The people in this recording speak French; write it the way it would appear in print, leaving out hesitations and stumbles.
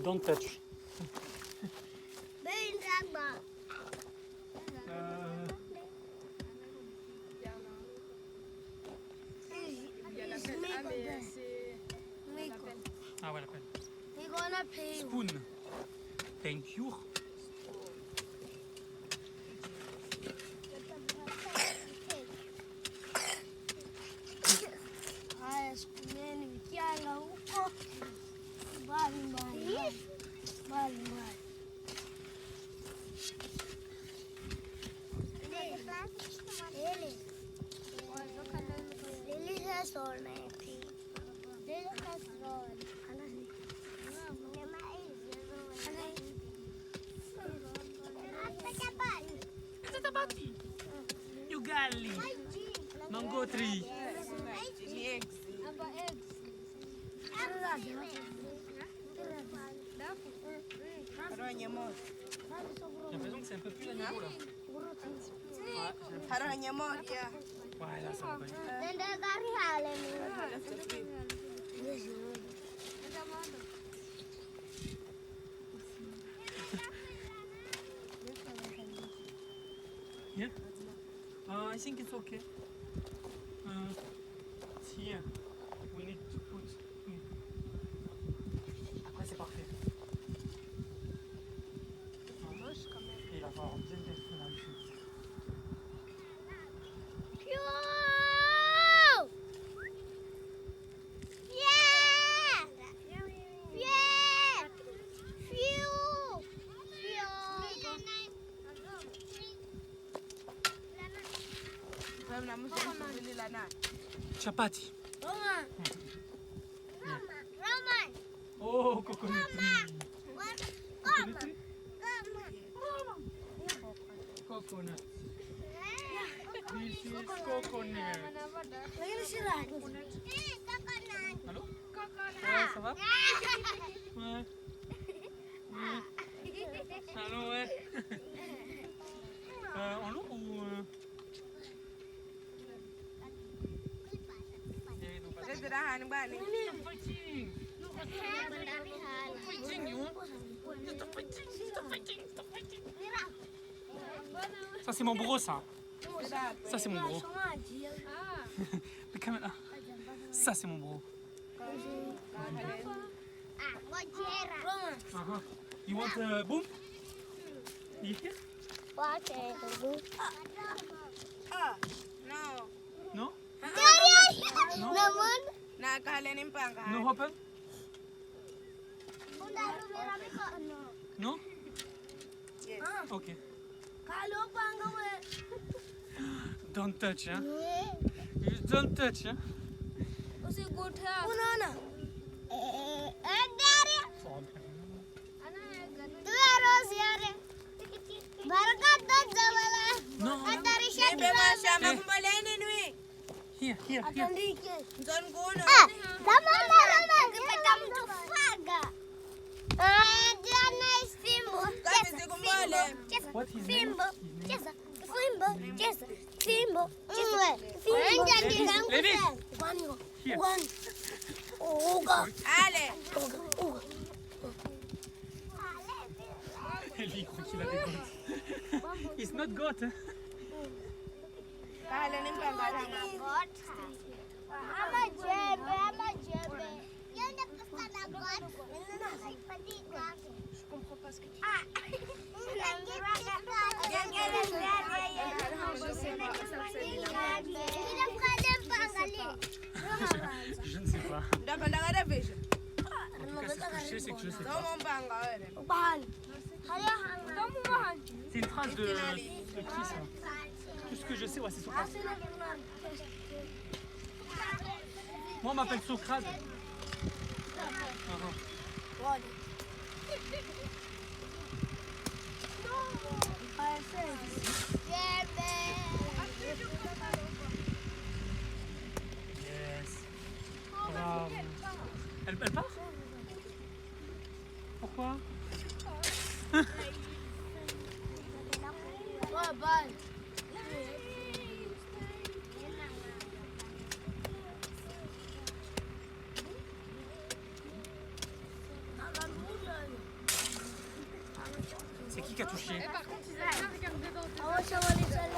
Don't touch. Ah ouais, la peine. We're gonna pay you. Spoon. Thank you. Haya, sikumeni mkianga huko mbali mbali mbali mbali. Lily has all my pee. Lily has all. You gali. Mango tree. J'ai l'impression que c'est un peu plus à niveau là. Ouais, là ça va pas Yeah? I think it's okay. Here, we need to put here. Après c'est parfait. Et il va falloir bien faire la chose. Chapati. Roman. Oh, coconut tree. Coconut tree? Coconut. This is coconut. Allô? Ouais, ça va? Ouais. Allô, ouais. En lourd ou... Ça c'est mon bro ça. Ça c'est mon bro. Mais quand même là. Ça c'est mon bro. You want boom? You here? No? No open? No? Yes. Okay. Don't touch, huh? You don't touch, huh? No. Here, here, here. What is his name? Levi! Here. Lui, il croit qu'il a des goats. It's not goat, hein? Je comprends pas ce que tu dis. Je ne sais pas. En tout cas, ce que je sais, c'est que je sais pas. C'est une phrase de qui ça? Tout ce que je sais, ouais, c'est Socrate. Moi, on m'appelle Socrate. Yes. Bravo. Elle part? Pourquoi? C'est qui a touché? Par contre, ils avaient bien regardé dans tes Ah ouais, ça va les